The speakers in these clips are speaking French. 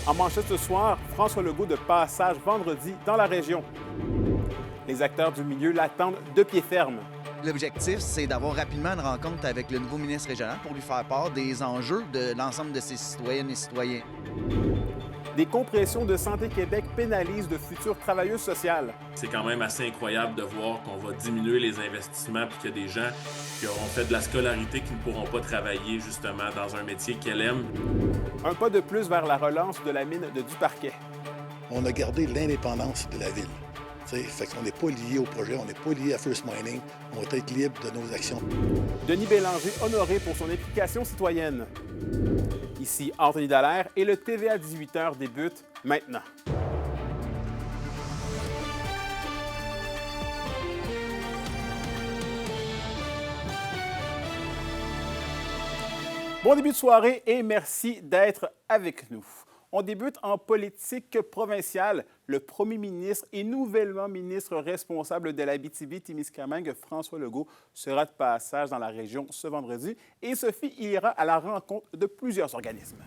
En manchette ce soir, François Legault de passage vendredi dans la région. Les acteurs du milieu l'attendent de pied ferme. L'objectif, c'est d'avoir rapidement une rencontre avec le nouveau ministre régional pour lui faire part des enjeux de l'ensemble de ses citoyennes et citoyens. Des compressions de Santé Québec pénalisent de futures travailleuses sociales. C'est quand même assez incroyable de voir qu'on va diminuer les investissements puis qu'il y a des gens qui auront fait de la scolarité qui ne pourront pas travailler justement dans un métier qu'elles aiment. Un pas de plus vers la relance de la mine de Duparquet. On a gardé l'indépendance de la ville. Fait qu'on n'est pas lié au projet, on n'est pas lié à First Mining, on va être libre de nos actions. Denis Bélanger honoré pour son implication citoyenne. Ici Anthony Dallaire et le TVA 18h débute maintenant. Bon début de soirée et merci d'être avec nous. On débute en politique provinciale. Le premier ministre et nouvellement ministre responsable de l'Abitibi-Témiscamingue, François Legault, sera de passage dans la région ce vendredi et Sophie ira à la rencontre de plusieurs organismes.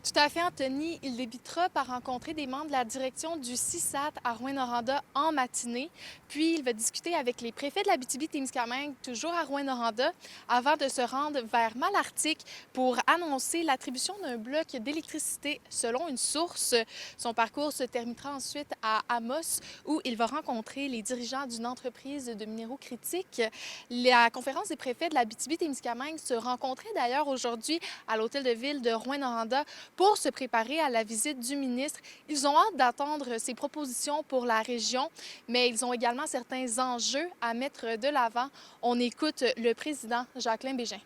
Tout à fait, Anthony. Il débutera par rencontrer des membres de la direction du CISAT à Rouyn-Noranda en matinée. Puis, il va discuter avec les préfets de l'Abitibi-Témiscamingue, toujours à Rouyn-Noranda, avant de se rendre vers Malartic pour annoncer l'attribution d'un bloc d'électricité selon une source. Son parcours se terminera ensuite à Amos, où il va rencontrer les dirigeants d'une entreprise de minéraux critiques. La conférence des préfets de l'Abitibi-Témiscamingue se rencontrait d'ailleurs aujourd'hui à l'hôtel de ville de Rouyn-Noranda pour se préparer à la visite du ministre. Ils ont hâte d'attendre ses propositions pour la région, mais ils ont également certains enjeux à mettre de l'avant. On écoute le président Jacqueline Bégin.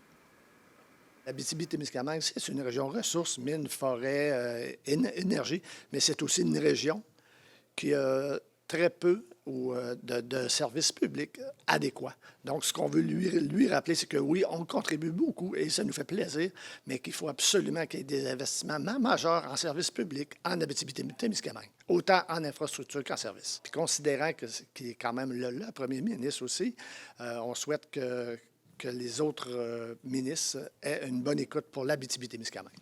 L'Abitibi-Témiscamingue, c'est une région ressources, mines, forêts, énergie, mais c'est aussi une région qui a très peu de services publics adéquats. Donc, ce qu'on veut lui rappeler, c'est que oui, on contribue beaucoup et ça nous fait plaisir, mais qu'il faut absolument qu'il y ait des investissements majeurs en services publics en Abitibi-Témiscamingue, autant en infrastructure qu'en services. Puis considérant qu'il est quand même le premier ministre aussi, on souhaite que les autres ministres aient une bonne écoute pour l'Abitibi-Témiscamingue.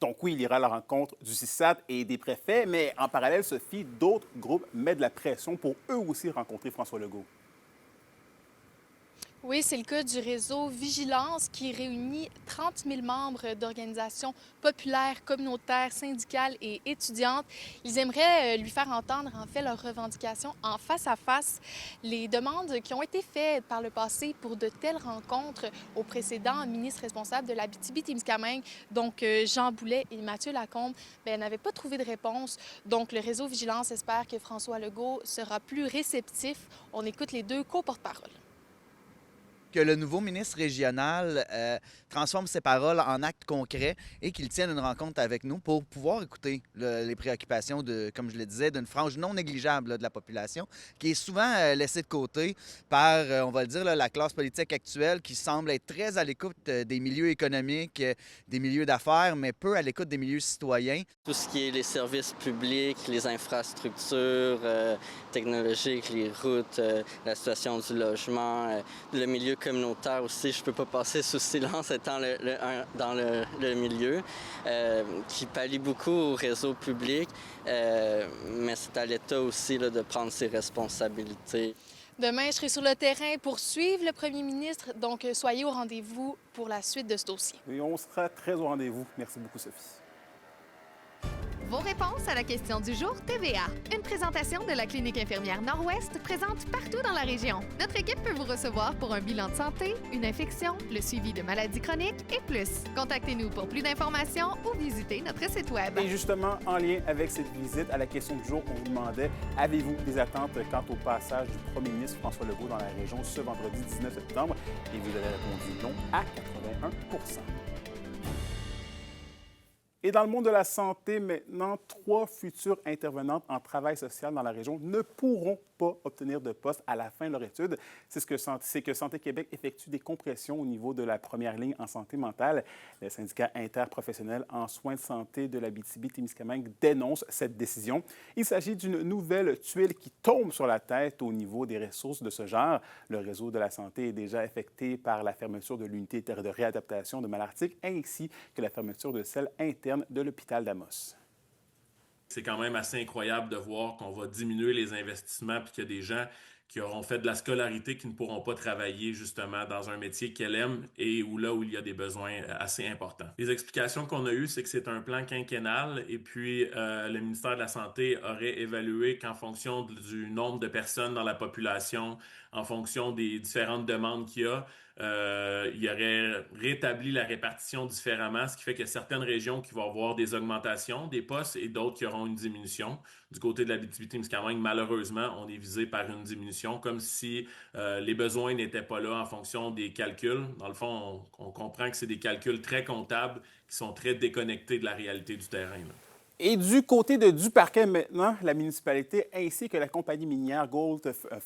Donc oui, il ira à la rencontre du CISAT et des préfets, mais en parallèle, Sophie, d'autres groupes mettent de la pression pour eux aussi rencontrer François Legault. Oui, c'est le cas du réseau Vigilance qui réunit 30 000 membres d'organisations populaires, communautaires, syndicales et étudiantes. Ils aimeraient lui faire entendre en fait leurs revendications en face à face. Les demandes qui ont été faites par le passé pour de telles rencontres aux précédents ministres responsables de l'Abitibi-Témiscamingue, donc Jean Boulet et Mathieu Lacombe, n'avaient pas trouvé de réponse. Donc le réseau Vigilance espère que François Legault sera plus réceptif. On écoute les deux co-porte-parole. Que le nouveau ministre régional transforme ses paroles en actes concrets et qu'il tienne une rencontre avec nous pour pouvoir écouter les préoccupations, comme je le disais, d'une frange non négligeable de la population qui est souvent laissée de côté par, on va le dire, la classe politique actuelle qui semble être très à l'écoute des milieux économiques, des milieux d'affaires, mais peu à l'écoute des milieux citoyens. Tout ce qui est les services publics, les infrastructures technologiques, les routes, la situation du logement, le milieu communautaire aussi, je ne peux pas passer sous silence étant dans le milieu, qui pallie beaucoup au réseau public, mais c'est à l'État aussi là, de prendre ses responsabilités. Demain, je serai sur le terrain pour suivre le premier ministre, donc soyez au rendez-vous pour la suite de ce dossier. Et on sera très au rendez-vous. Merci beaucoup, Sophie. Vos réponses à la question du jour TVA. Une présentation de la Clinique infirmière Nord-Ouest présente partout dans la région. Notre équipe peut vous recevoir pour un bilan de santé, une infection, le suivi de maladies chroniques et plus. Contactez-nous pour plus d'informations ou visitez notre site Web. Et justement, en lien avec cette visite, à la question du jour, on vous demandait, avez-vous des attentes quant au passage du premier ministre François Legault dans la région ce vendredi 19 septembre? Et vous avez répondu non à 81 %. Et dans le monde de la santé, maintenant, 3 futures intervenantes en travail social dans la région ne pourront pas obtenir de poste à la fin de leur étude. C'est que Santé Québec effectue des compressions au niveau de la première ligne en santé mentale. Le syndicat interprofessionnel en soins de santé de l'Abitibi-Témiscamingue dénonce cette décision. Il s'agit d'une nouvelle tuile qui tombe sur la tête au niveau des ressources de ce genre. Le réseau de la santé est déjà affecté par la fermeture de l'unité de réadaptation de Malartic ainsi que la fermeture de celle interne interne de l'hôpital d'Amos. C'est quand même assez incroyable de voir qu'on va diminuer les investissements puis qu'il y a des gens qui auront fait de la scolarité qui ne pourront pas travailler justement dans un métier qu'elle aime et où il y a des besoins assez importants. Les explications qu'on a eues, c'est que c'est un plan quinquennal et puis le ministère de la Santé aurait évalué qu'en fonction du nombre de personnes dans la population, en fonction des différentes demandes qu'il y a, il aurait rétabli la répartition différemment, ce qui fait qu'il y a certaines régions qui vont avoir des augmentations des postes et d'autres qui auront une diminution. Du côté de l'Abitibi-Témiscamingue, malheureusement, on est visé par une diminution, comme si les besoins n'étaient pas là en fonction des calculs. Dans le fond, on comprend que c'est des calculs très comptables qui sont très déconnectés de la réalité du terrain, là. Et du côté de Duparquet maintenant, la municipalité ainsi que la compagnie minière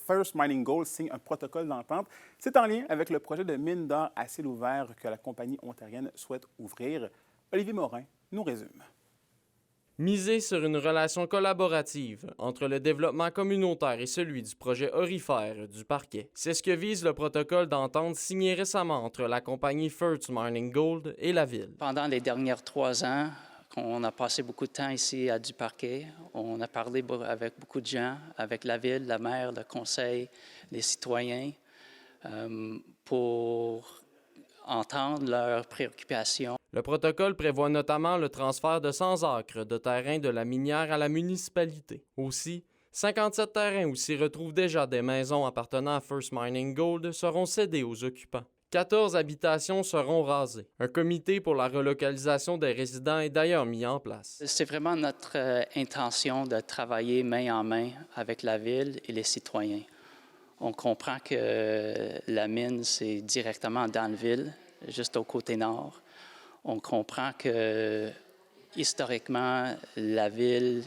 First Mining Gold signent un protocole d'entente. C'est en lien avec le projet de mine d'or à ciel ouvert que la compagnie ontarienne souhaite ouvrir. Olivier Morin nous résume. Miser sur une relation collaborative entre le développement communautaire et celui du projet aurifère du Parquet. C'est ce que vise le protocole d'entente signé récemment entre la compagnie First Mining Gold et la Ville. Pendant les derniers 3 ans, on a passé beaucoup de temps ici à Duparquet. On a parlé avec beaucoup de gens, avec la Ville, la maire, le conseil, les citoyens, pour entendre leurs préoccupations. Le protocole prévoit notamment le transfert de 100 acres de terrain de la minière à la municipalité. Aussi, 57 terrains où s'y retrouvent déjà des maisons appartenant à First Mining Gold seront cédés aux occupants. 14 habitations seront rasées. Un comité pour la relocalisation des résidents est d'ailleurs mis en place. C'est vraiment notre intention de travailler main en main avec la Ville et les citoyens. On comprend que la mine, c'est directement dans la ville, juste au côté nord. On comprend que, historiquement, la ville,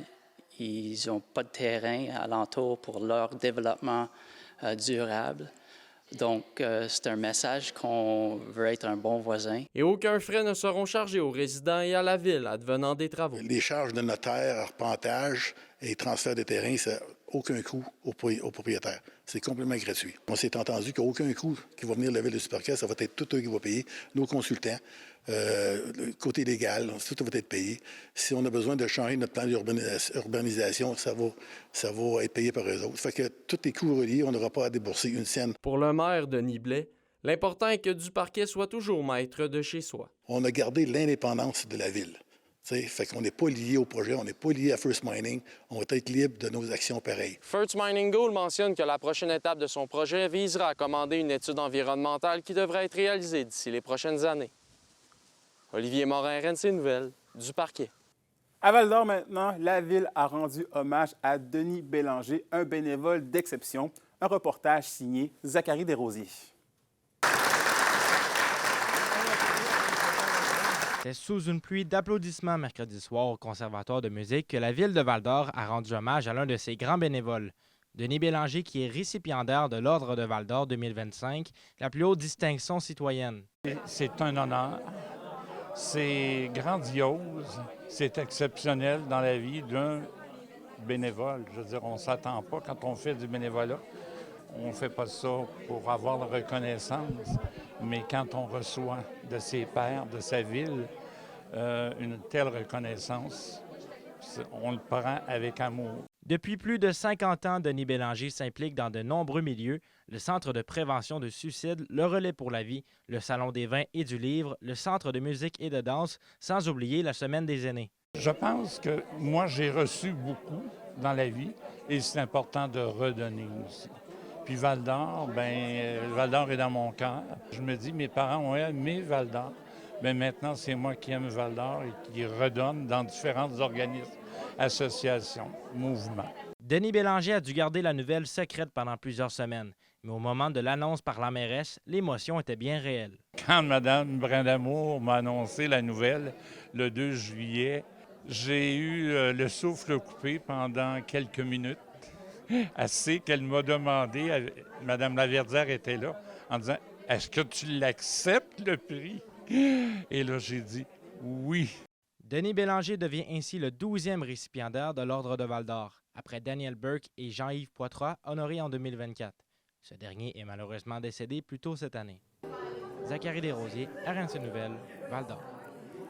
ils n'ont pas de terrain alentour pour leur développement durable. Donc, c'est un message qu'on veut être un bon voisin. Et aucun frais ne seront chargés aux résidents et à la ville advenant des travaux. Les charges de notaire, arpentage et transfert de terrain, ça n'a aucun coût aux propriétaires. C'est complètement gratuit. On s'est entendu qu'il n'y a aucun coût qui va venir de la Ville de Duparquet. Ça va être tout eux qui vont payer, nos consultants. Le côté légal, tout va être payé. Si on a besoin de changer notre plan d'urbanisation, ça va être payé par eux autres. Fait que tous les coûts reliés, on n'aura pas à débourser une scène. Pour le maire Denis Blais, l'important est que Duparquet soit toujours maître de chez soi. On a gardé l'indépendance de la Ville. Fait qu'on n'est pas lié au projet, on n'est pas lié à First Mining. On va être libre de nos actions pareilles. First Mining Gold mentionne que la prochaine étape de son projet visera à commander une étude environnementale qui devrait être réalisée d'ici les prochaines années. Olivier Morin, RNC Nouvelles, Duparquet. À Val-d'Or maintenant, la Ville a rendu hommage à Denis Bélanger, un bénévole d'exception. Un reportage signé Zachary Desrosiers. C'est sous une pluie d'applaudissements mercredi soir au Conservatoire de musique que la Ville de Val-d'Or a rendu hommage à l'un de ses grands bénévoles, Denis Bélanger, qui est récipiendaire de l'Ordre de Val-d'Or 2025, la plus haute distinction citoyenne. C'est un honneur, c'est grandiose, c'est exceptionnel dans la vie d'un bénévole. Je veux dire, on ne s'attend pas quand on fait du bénévolat. On ne fait pas ça pour avoir la reconnaissance, mais quand on reçoit de ses pairs, de sa ville, une telle reconnaissance, on le prend avec amour. Depuis plus de 50 ans, Denis Bélanger s'implique dans de nombreux milieux, le Centre de prévention de suicide, le Relais pour la vie, le Salon des vins et du livre, le Centre de musique et de danse, sans oublier la Semaine des aînés. Je pense que moi, j'ai reçu beaucoup dans la vie et c'est important de redonner aussi. Puis Val-d'Or, Val-d'Or est dans mon cœur. Je me dis, mes parents ont aimé Val-d'Or. Bien, maintenant, c'est moi qui aime Val-d'Or et qui redonne dans différents organismes, associations, mouvements. Denis Bélanger a dû garder la nouvelle secrète pendant plusieurs semaines. Mais au moment de l'annonce par la mairesse, l'émotion était bien réelle. Quand Mme Brindamour m'a annoncé la nouvelle le 2 juillet, j'ai eu le souffle coupé pendant quelques minutes. Assez qu'elle m'a demandé, Mme Laverdière était là, en disant « Est-ce que tu l'acceptes, le prix? » Et là, j'ai dit « Oui ». Denis Bélanger devient ainsi le 12e récipiendaire de l'Ordre de Val-d'Or, après Daniel Burke et Jean-Yves Poitras, honorés en 2024. Ce dernier est malheureusement décédé plus tôt cette année. Zachary Desrosiers, RNC Nouvelles, Val-d'Or.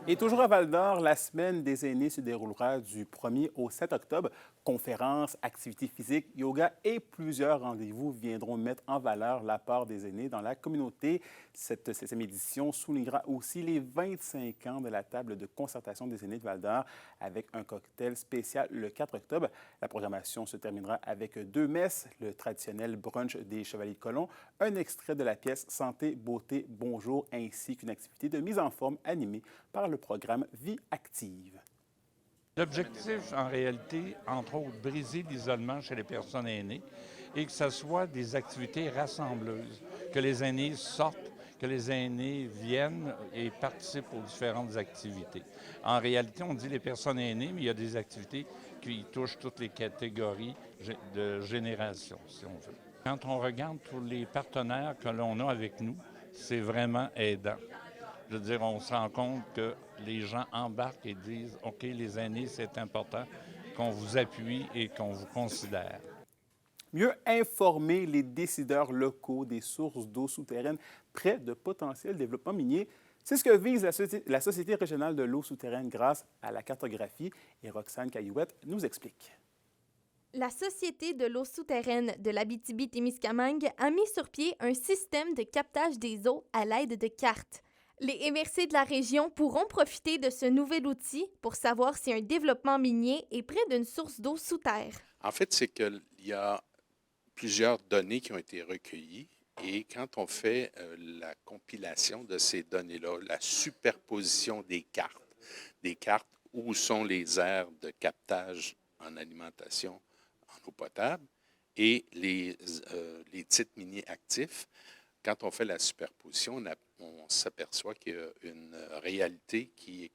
Et toujours à Val-d'Or, la semaine des aînés se déroulera du 1er au 7 octobre. Conférences, activités physiques, yoga et plusieurs rendez-vous viendront mettre en valeur l'apport des aînés dans la communauté. Cette 16e édition soulignera aussi les 25 ans de la table de concertation des aînés de Val-d'Or avec un cocktail spécial le 4 octobre. La programmation se terminera avec 2 messes, le traditionnel brunch des Chevaliers-Colomb, un extrait de la pièce Santé, beauté, bonjour, ainsi qu'une activité de mise en forme animée par le programme Vie active. L'objectif, en réalité, entre autres, briser l'isolement chez les personnes aînées et que ce soit des activités rassembleuses, que les aînés sortent, que les aînés viennent et participent aux différentes activités. En réalité, on dit les personnes aînées, mais il y a des activités qui touchent toutes les catégories de génération, si on veut. Quand on regarde tous les partenaires que l'on a avec nous, c'est vraiment aidant. Je veux dire, on se rend compte que les gens embarquent et disent « OK, les aînés, c'est important qu'on vous appuie et qu'on vous considère ». Mieux informer les décideurs locaux des sources d'eau souterraines près de potentiels développements miniers, c'est ce que vise la Société régionale de l'eau souterraine grâce à la cartographie. Et Roxane Caillouette nous explique. La Société de l'eau souterraine de l'Abitibi-Témiscamingue a mis sur pied un système de captage des eaux à l'aide de cartes. Les MRC de la région pourront profiter de ce nouvel outil pour savoir si un développement minier est près d'une source d'eau sous terre. En fait, c'est qu'il y a plusieurs données qui ont été recueillies et quand on fait la compilation de ces données-là, la superposition des cartes où sont les aires de captage en alimentation en eau potable et les titres miniers actifs, quand on fait la superposition, on s'aperçoit qu'il y a une réalité qui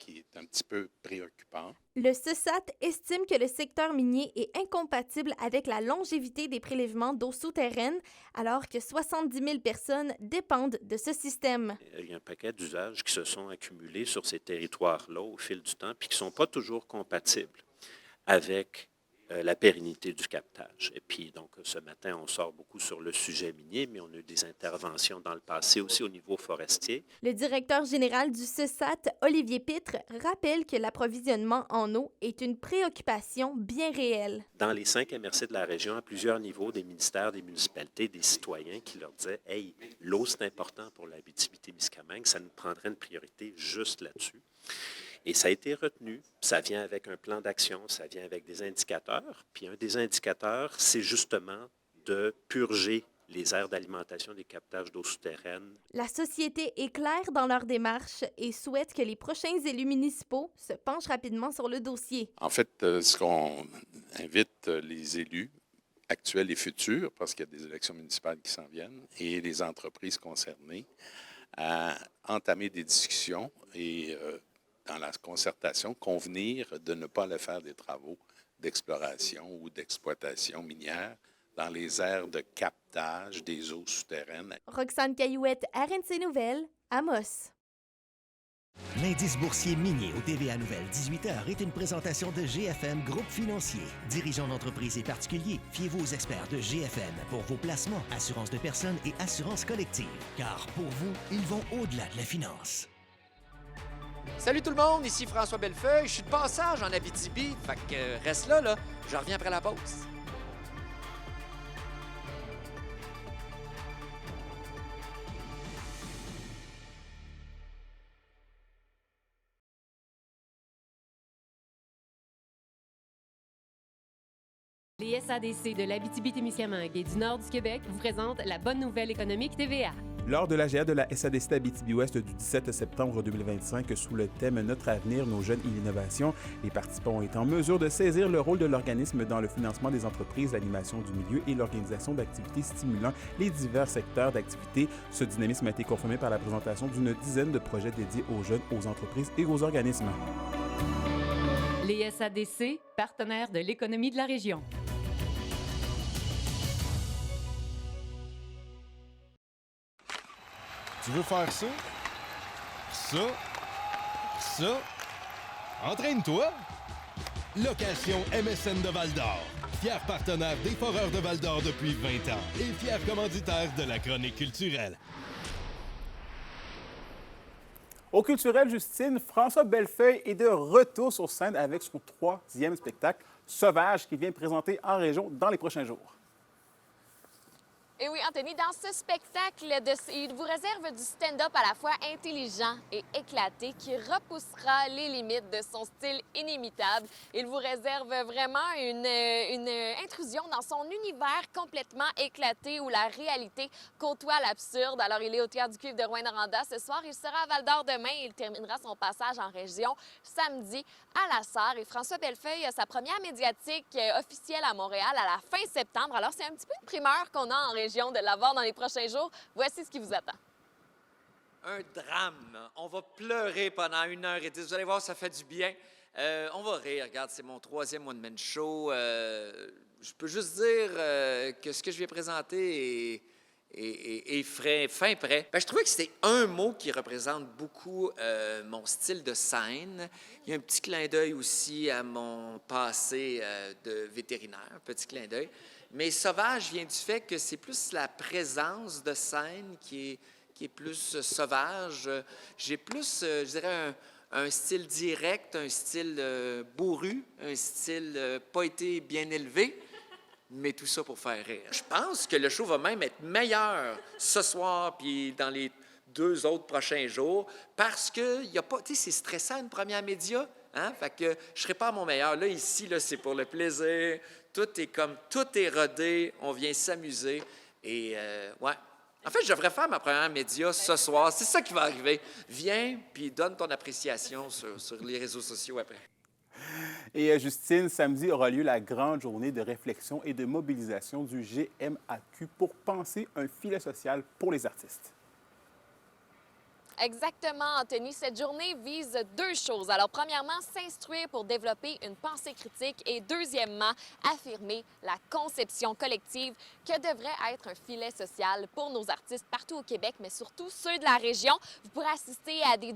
est un petit peu préoccupante. Le CESAT estime que le secteur minier est incompatible avec la longévité des prélèvements d'eau souterraine, alors que 70 000 personnes dépendent de ce système. Il y a un paquet d'usages qui se sont accumulés sur ces territoires-là au fil du temps, puis qui ne sont pas toujours compatibles avec la pérennité du captage. Et puis, donc, ce matin, on sort beaucoup sur le sujet minier, mais on a eu des interventions dans le passé aussi au niveau forestier. Le directeur général du CESAT, Olivier Pitre, rappelle que l'approvisionnement en eau est une préoccupation bien réelle. Dans les 5 MRC de la région, à plusieurs niveaux, des ministères, des municipalités, des citoyens qui leur disaient « Hey, l'eau, c'est important pour l'Abitibi-Témiscamingue, ça nous prendrait une priorité juste là-dessus. » Et ça a été retenu. Ça vient avec un plan d'action, ça vient avec des indicateurs. Puis un des indicateurs, c'est justement de purger les aires d'alimentation des captages d'eau souterraine. La société est claire dans leur démarche et souhaite que les prochains élus municipaux se penchent rapidement sur le dossier. En fait, ce qu'on invite les élus actuels et futurs, parce qu'il y a des élections municipales qui s'en viennent, et les entreprises concernées, à entamer des discussions et dans la concertation, convenir de ne pas aller faire des travaux d'exploration ou d'exploitation minière dans les aires de captage des eaux souterraines. Roxane Caillouette, RNC Nouvelles, Amos. L'indice boursier minier au TVA Nouvelles 18h est une présentation de GFM Groupe Financier. Dirigeants d'entreprises et particuliers, fiez-vous aux experts de GFM pour vos placements, assurances de personnes et assurances collectives. Car pour vous, ils vont au-delà de la finance. Salut tout le monde, ici François Bellefeuille. Je suis de passage en Abitibi, fait que reste là, je reviens après la pause. Les SADC de l'Abitibi-Témiscamingue et du nord du Québec vous présentent la bonne nouvelle économique TVA. Lors de l'AGA de la SADC Abitibi-Ouest du 17 septembre 2025, sous le thème « Notre avenir, nos jeunes et l'innovation », les participants ont été en mesure de saisir le rôle de l'organisme dans le financement des entreprises, l'animation du milieu et l'organisation d'activités stimulant les divers secteurs d'activité. Ce dynamisme a été confirmé par la présentation d'une dizaine de projets dédiés aux jeunes, aux entreprises et aux organismes. Les SADC, partenaires de l'économie de la région. Tu veux faire ça? Ça? Ça? Entraîne-toi! Location MSN de Val-d'Or. Fier partenaire des Foreurs de Val-d'Or depuis 20 ans et fier commanditaire de la chronique culturelle. Au culturel, Justine, François Bellefeuille est de retour sur scène avec son 3e spectacle, Sauvage, qui vient présenter en région dans les prochains jours. Et oui, Anthony, dans ce spectacle, il vous réserve du stand-up à la fois intelligent et éclaté qui repoussera les limites de son style inimitable. Il vous réserve vraiment une intrusion dans son univers complètement éclaté où la réalité côtoie l'absurde. Alors, il est au Théâtre du Cuivre de Rouyn-Noranda ce soir. Il sera à Val-d'Or demain et il terminera son passage en région samedi à La Sarre. Et François Bellefeuille a sa première médiatique officielle à Montréal à la fin septembre. Alors, c'est un petit peu une primeur qu'on a en région de l'avoir dans les prochains jours. Voici ce qui vous attend. Un drame. On va pleurer pendant 1h10. Vous allez voir, ça fait du bien. On va rire. Regarde, c'est mon 3e one-man show. Je peux juste dire que ce que je vais présenter est frais, fin prêt. Ben, je trouvais que c'était un mot qui représente beaucoup mon style de scène. Il y a un petit clin d'œil aussi à mon passé de vétérinaire, un petit clin d'œil. Mais sauvage vient du fait que c'est plus la présence de scène qui est plus sauvage. J'ai plus, je dirais, un style direct, un style bourru, un style pas été bien élevé, mais tout ça pour faire rire. Je pense que le show va même être meilleur ce soir puis dans les 2 autres prochains jours parce que y a pas, tu sais, c'est stressant une première média, hein? Fait que je serai pas à mon meilleur. Là, ici, là, c'est pour le plaisir. Tout est rodé, on vient s'amuser. Et ouais. En fait, je devrais faire ma première média ce soir. C'est ça qui va arriver. Viens, puis donne ton appréciation sur les réseaux sociaux après. Et Justine, samedi aura lieu la grande journée de réflexion et de mobilisation du GMAQ pour penser un filet social pour les artistes. Exactement, Anthony. Cette journée vise 2 choses. Alors, premièrement, s'instruire pour développer une pensée critique et deuxièmement, affirmer la conception collective que devrait être un filet social pour nos artistes partout au Québec, mais surtout ceux de la région. Vous pourrez assister à des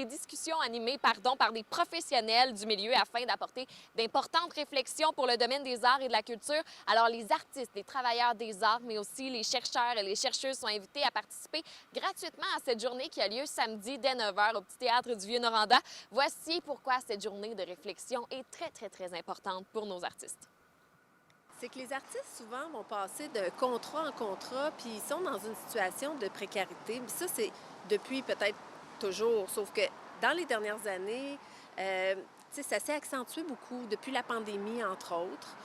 discussions animées par des professionnels du milieu afin d'apporter d'importantes réflexions pour le domaine des arts et de la culture. Alors, les artistes, les travailleurs des arts, mais aussi les chercheurs et les chercheuses sont invités à participer gratuitement à cette journée qui a lieu samedi dès 9h au Petit Théâtre du Vieux-Noranda. Voici pourquoi cette journée de réflexion est très, très, très importante pour nos artistes. C'est que les artistes, souvent, vont passer de contrat en contrat, puis ils sont dans une situation de précarité. Puis ça, c'est depuis peut-être toujours, sauf que dans les dernières années, ça s'est accentué beaucoup depuis la pandémie, entre autres.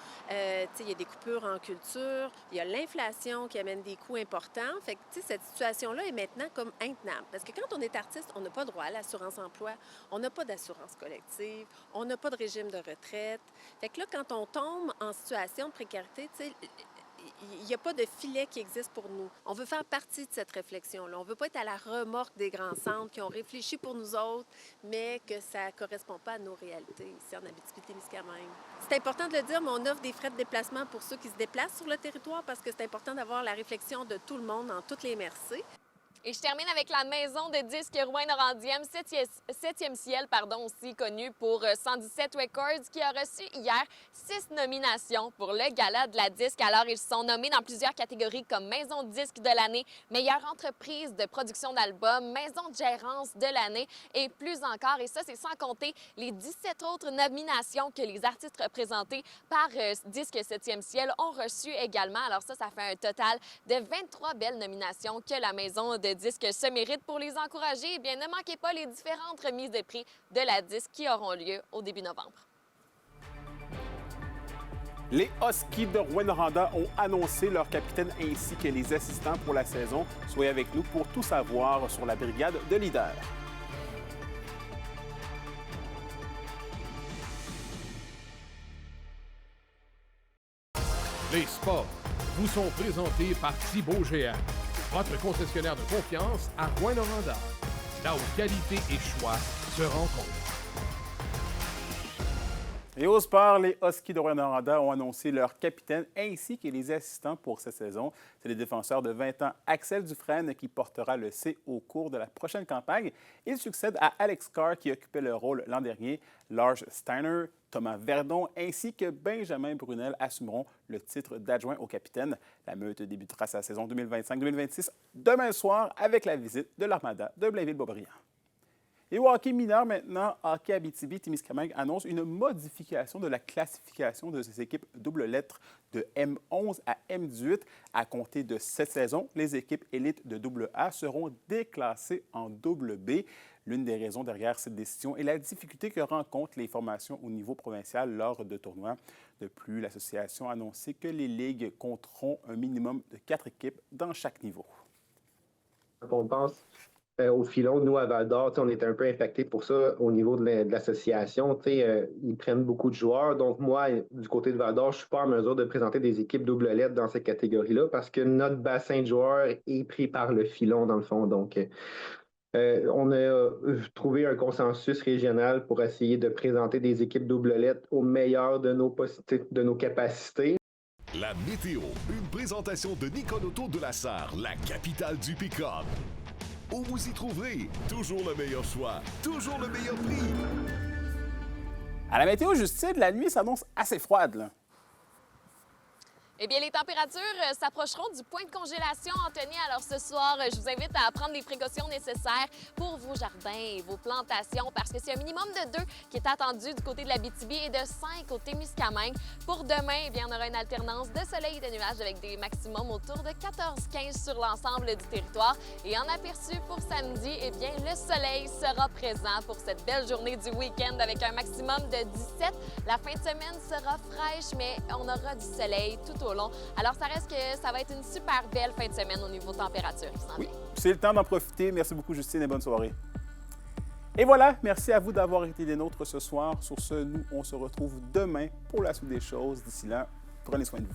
Il y a des coupures en culture, il y a l'inflation qui amène des coûts importants. Fait que cette situation-là est maintenant comme intenable. Parce que quand on est artiste, on n'a pas droit à l'assurance-emploi, on n'a pas d'assurance collective, on n'a pas de régime de retraite. Fait que là, quand on tombe en situation de précarité, il n'y a pas de filet qui existe pour nous. On veut faire partie de cette réflexion-là. On ne veut pas être à la remorque des grands centres qui ont réfléchi pour nous autres, mais que ça ne correspond pas à nos réalités ici en Abitibi-Témiscamingue. C'est important de le dire, mais on offre des frais de déplacement pour ceux qui se déplacent sur le territoire parce que c'est important d'avoir la réflexion de tout le monde en toutes les MRC. Et je termine avec la maison de disques Rouyn-Norandienne, 7e ciel, aussi connu pour 117 Records, qui a reçu hier 6 nominations pour le Gala de la disque. Alors, ils sont nommés dans plusieurs catégories comme Maison de disque de l'année, meilleure entreprise de production d'albums, Maison de gérance de l'année et plus encore. Et ça, c'est sans compter les 17 autres nominations que les artistes représentés par Disque 7e ciel ont reçu également. Alors ça fait un total de 23 belles nominations que la Maison de disques se mérite. Pour les encourager, eh bien, ne manquez pas les différentes remises de prix de la disque qui auront lieu au début novembre. Les Huskies de Rouyn-Noranda ont annoncé leur capitaine ainsi que les assistants pour la saison. Soyez avec nous pour tout savoir sur la brigade de leaders. Les sports vous sont présentés par Thibaut Géant, votre concessionnaire de confiance à Rouyn-Noranda, là où qualité et choix se rencontrent. Et au sport, les Huskies de Rouyn-Noranda ont annoncé leur capitaine ainsi que les assistants pour cette saison. C'est le défenseur de 20 ans, Axel Dufresne, qui portera le C au cours de la prochaine campagne. Il succède à Alex Carr, qui occupait le rôle l'an dernier. Lars Steiner, Thomas Verdon ainsi que Benjamin Brunel assumeront le titre d'adjoint au capitaine. La meute débutera sa saison 2025-2026 demain soir avec la visite de l'Armada de Blainville-Boisbriand. Et au hockey mineur maintenant, Hockey Abitibi-Témiscamingue annonce une modification de la classification de ses équipes double lettres de M11 à M18. À compter de cette saison, les équipes élites de double A seront déclassées en double B. L'une des raisons derrière cette décision est la difficulté que rencontrent les formations au niveau provincial lors de tournois. De plus, l'association a annoncé que les ligues compteront un minimum de 4 équipes dans chaque niveau. On pense au filon, nous, à Val-d'Or, on est un peu impacté pour ça au niveau de l'association. Ils prennent beaucoup de joueurs. Donc, moi, du côté de Val-d'Or, je ne suis pas en mesure de présenter des équipes double lettres dans cette catégorie-là parce que notre bassin de joueurs est pris par le filon, dans le fond. Donc, on a trouvé un consensus régional pour essayer de présenter des équipes double lettres au meilleur de nos capacités. La météo, une présentation de Nicole Auto de la Sarre, la capitale du pick-up. Où vous y trouverez toujours le meilleur choix, toujours le meilleur prix. À la météo, Justine, la nuit s'annonce assez froide, là. Eh bien, les températures s'approcheront du point de congélation, Anthony. Alors ce soir, je vous invite à prendre les précautions nécessaires pour vos jardins et vos plantations parce que c'est un minimum de 2 qui est attendu du côté de l'Abitibi et de 5 au Témiscamingue. Pour demain, eh bien, on aura une alternance de soleil et de nuages avec des maximums autour de 14-15 sur l'ensemble du territoire. Et en aperçu pour samedi, eh bien, le soleil sera présent pour cette belle journée du week-end avec un maximum de 17. La fin de semaine sera fraîche, mais on aura du soleil tout au long. Alors, ça reste que ça va être une super belle fin de semaine au niveau température. Oui, c'est le temps d'en profiter. Merci beaucoup, Justine, et bonne soirée. Et voilà, merci à vous d'avoir été des nôtres ce soir. Sur ce, nous, on se retrouve demain pour la suite des choses. D'ici là, prenez soin de vous.